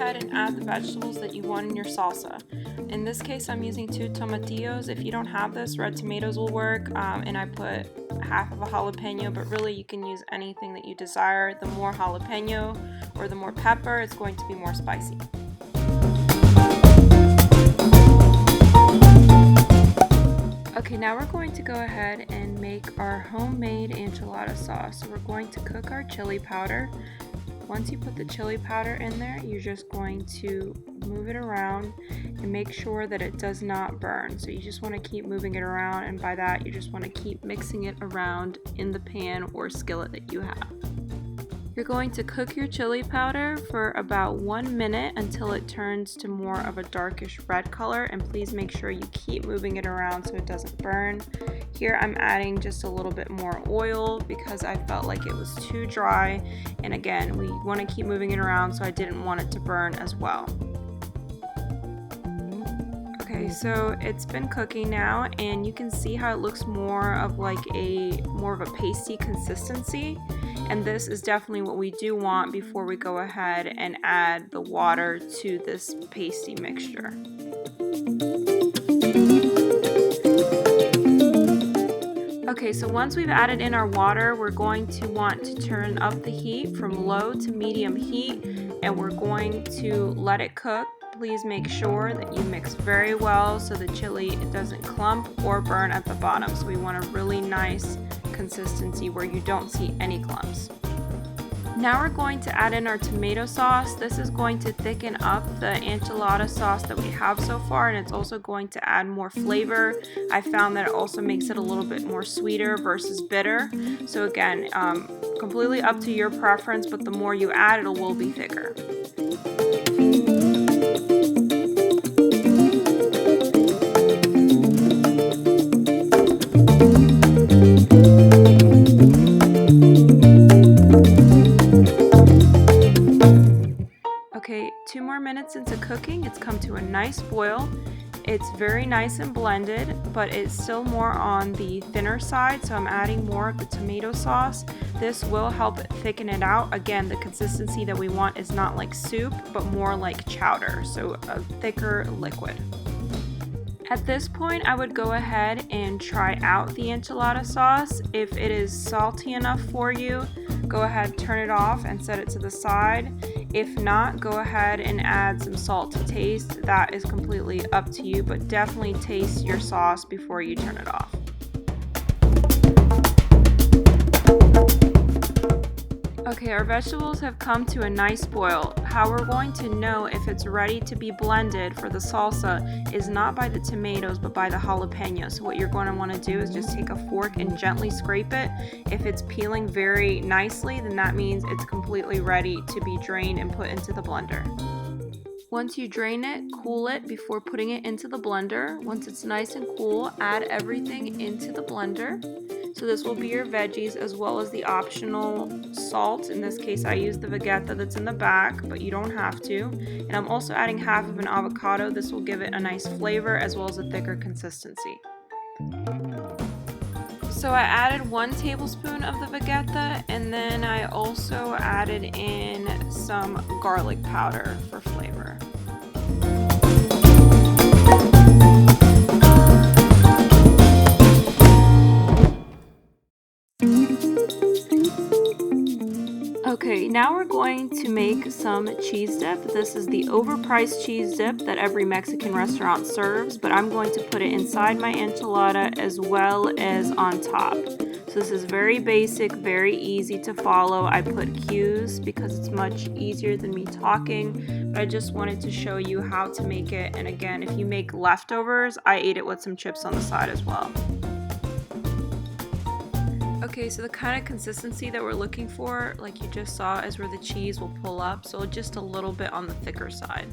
ahead and add the vegetables that you want in your salsa. In this case, I'm using 2 tomatillos. If you don't have this, red tomatoes will work, and I put half of a jalapeno, but really you can use anything that you desire. The more jalapeno or the more pepper, it's going to be more spicy. Okay, now we're going to go ahead and make our homemade enchilada sauce. So we're going to cook our chili powder. Once you put the chili powder in there, you're just going to move it around and make sure that it does not burn. So you just want to keep moving it around, and by that you just want to keep mixing it around in the pan or skillet that you have. You're going to cook your chili powder for about 1 minute until it turns to more of a darkish red color, and please make sure you keep moving it around so it doesn't burn. Here I'm adding just a little bit more oil because I felt like it was too dry, and again, we want to keep moving it around so I didn't want it to burn as well. Okay, so it's been cooking now, and you can see how it looks more of a pasty consistency. And this is definitely what we do want before we go ahead and add the water to this pasty mixture. Okay, so once we've added in our water, we're going to want to turn up the heat from low to medium heat, and we're going to let it cook. Please make sure that you mix very well so the chili doesn't clump or burn at the bottom. So we want a really nice consistency where you don't see any clumps. Now we're going to add in our tomato sauce. This is going to thicken up the enchilada sauce that we have so far, and it's also going to add more flavor. I found that it also makes it a little bit more sweeter versus bitter. So again, completely up to your preference, but the more you add, it will be thicker. Okay, 2 more minutes into cooking, it's come to a nice boil. It's very nice and blended, but it's still more on the thinner side, so I'm adding more of the tomato sauce. This will help thicken it out. Again, the consistency that we want is not like soup, but more like chowder, so a thicker liquid. At this point, I would go ahead and try out the enchilada sauce. If it is salty enough for you, go ahead, turn it off and set it to the side. If not, go ahead and add some salt to taste. That is completely up to you, but definitely taste your sauce before you turn it off. Okay, our vegetables have come to a nice boil. How we're going to know if it's ready to be blended for the salsa is not by the tomatoes, but by the jalapeno. So what you're going to want to do is just take a fork and gently scrape it. If it's peeling very nicely, then that means it's completely ready to be drained and put into the blender. Once you drain it, cool it before putting it into the blender. Once it's nice and cool, add everything into the blender. So this will be your veggies as well as the optional salt. In this case, I use the Vegeta that's in the back, but you don't have to. And I'm also adding half of an avocado. This will give it a nice flavor as well as a thicker consistency. So I added 1 tablespoon of the Vegeta, and then I also added in some garlic powder for flavor. Okay, now we're going to make some cheese dip. This is the overpriced cheese dip that every Mexican restaurant serves, but I'm going to put it inside my enchilada as well as on top. So this is very basic, very easy to follow. I put cues because it's much easier than me talking, but I just wanted to show you how to make it. And again, if you make leftovers, I ate it with some chips on the side as well. Okay, so the kind of consistency that we're looking for, like you just saw, is where the cheese will pull up, so just a little bit on the thicker side.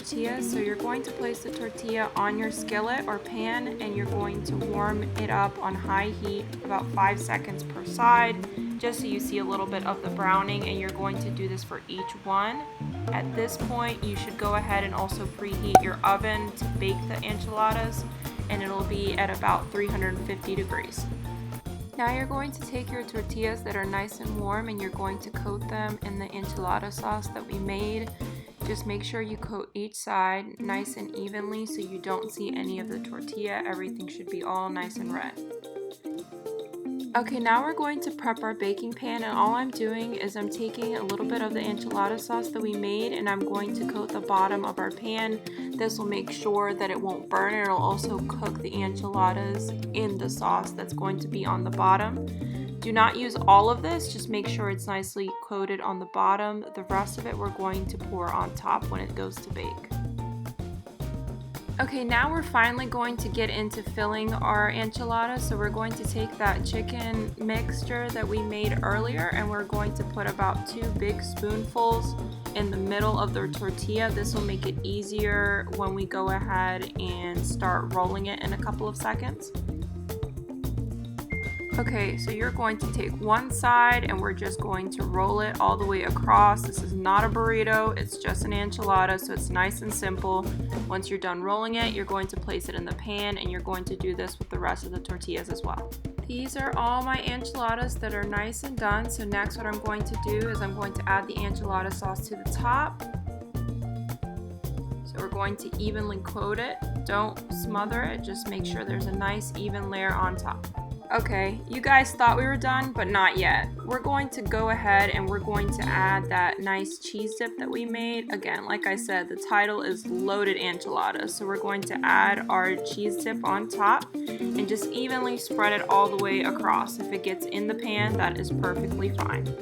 tortillas. So you're going to place the tortilla on your skillet or pan, and you're going to warm it up on high heat about 5 seconds per side, just so you see a little bit of the browning, and you're going to do this for each one. At this point, you should go ahead and also preheat your oven to bake the enchiladas, and it'll be at about 350 degrees. Now you're going to take your tortillas that are nice and warm, and you're going to coat them in the enchilada sauce that we made. Just make sure you coat each side nice and evenly so you don't see any of the tortilla. Everything should be all nice and red. Okay, now we're going to prep our baking pan, and all I'm doing is I'm taking a little bit of the enchilada sauce that we made, and I'm going to coat the bottom of our pan. This will make sure that it won't burn. It'll also cook the enchiladas in the sauce that's going to be on the bottom. Do not use all of this, just make sure it's nicely coated on the bottom. The rest of it we're going to pour on top when it goes to bake. Okay, now we're finally going to get into filling our enchiladas. So we're going to take that chicken mixture that we made earlier, and we're going to put about 2 big spoonfuls in the middle of the tortilla. This will make it easier when we go ahead and start rolling it in a couple of seconds. Okay, so you're going to take one side and we're just going to roll it all the way across. This is not a burrito, it's just an enchilada, so it's nice and simple. Once you're done rolling it, you're going to place it in the pan, and you're going to do this with the rest of the tortillas as well. These are all my enchiladas that are nice and done. So next what I'm going to do is I'm going to add the enchilada sauce to the top. So we're going to evenly coat it. Don't smother it, just make sure there's a nice even layer on top. Okay, you guys thought we were done, but not yet. We're going to go ahead and we're going to add that nice cheese dip that we made. Again, like I said, the title is Loaded Enchiladas. So we're going to add our cheese dip on top and just evenly spread it all the way across. If it gets in the pan, that is perfectly fine.